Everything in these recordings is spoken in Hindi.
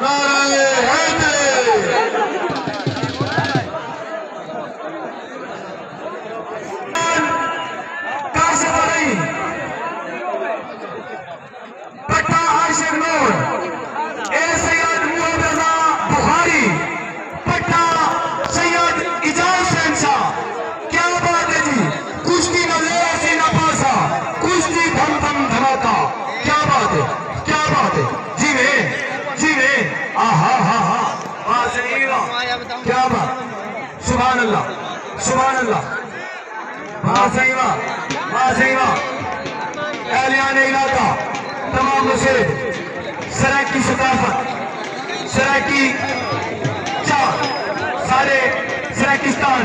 नारे हैदरी। काशवारी पट्टा आशिक नूर ए सैयद मुअव्वज़ा बुखारी पट्टा सैयद इजाज हुसैन शाह। क्या बात है जी, कुश्ती न ले सीना पासा, कुश्ती धम धम धमाका। क्या बात है, क्या बात है, जी वे आहा हा हा क्या बात, सुभान अल्लाह सुभान अल्लाह, सही वाह। एहलियान इलाका तमाम मुसलिम सराकी सकाफत सराकी चार सारे सराकिस्तान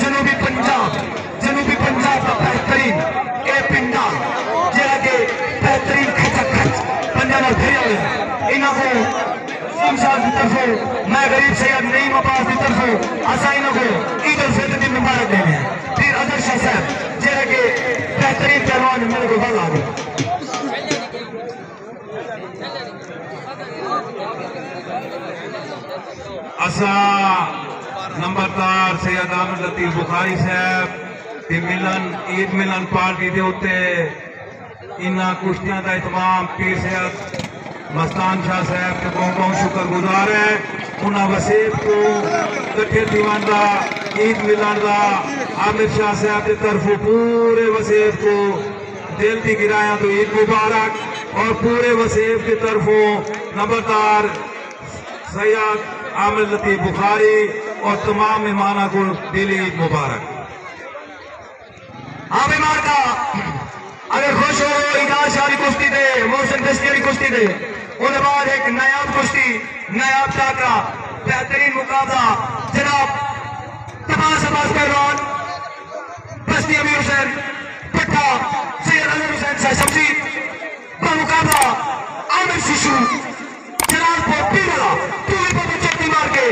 जनूबी पंजाब का बेहतरीन ए पिंडा जरा के बेहतरीन खच पंजाब फिर इन्हों इंशाअल्लाह की तरफों मैं गरीब सैयद नईम अब्बास की तरफों असा इन्हों ईद उल फितर की मुबारक देने हैं। फिर अजहर शाह साहब जरा के बेहतरीन पहलवान मेरे को बल आ गए। असा नंबरदार सैयद आमिर लतीफ बुखारी साहब की ईद मिलन पार्टी के उत्ते इन्होंने कुश्तियों का एहतमाम पीर सैयद मस्तान शाह साहब के बहुत शुक्रगुजार है। उन्होंने वसीयत को कट्ठे दीवान का ईद मिलन का आमिर शाह साहब की तरफ पूरे वसीयत को दिल की गिराया तो ईद मुबारक और पूरे वसीयत की तरफों नंबरदार सैयद आमिर लतीफ बुखारी और तमाम मेहमानों को दिली ईद मुबारक। हाँ बीमार का अगर खुश हो इजाज शाही कुश्ती दे, मोहसिन तस्करी कुश्ती दे, उसके बाद एक नायाब कुश्ती नायाब टाकरा बेहतरीन मुकाबला जनाब तमाम समाज पहलवान बस्ती अमीर हुसैन पट्टा सैयद अजहर हुसैन शाह शमशी मुकाबला आमिर शिशु जलालपुर पीरला पूरे बाबा चौथी मार के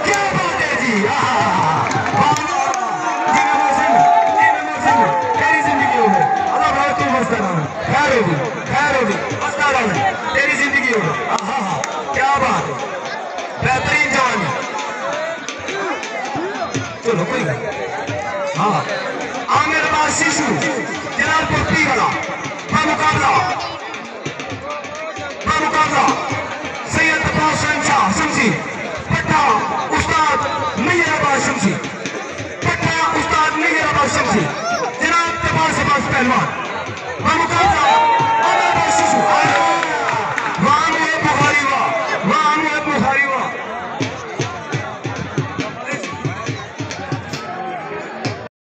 क्या बात है जी, तेरी जिंदगी हो गई अल्लाह भाई तू मस्त खैर होगी तेरी जिंदगी हो गई। क्या बात है, बेहतरीन जवानी। चलो कोई हाँ आमिर अब्बास शिशु जलालपुर पीरला मुकाबला सैयद अब्बास हुसैन शाह शमशी पट्टा उस्ताद नैयर अब्बास शमशी जनाब तबास पहलवान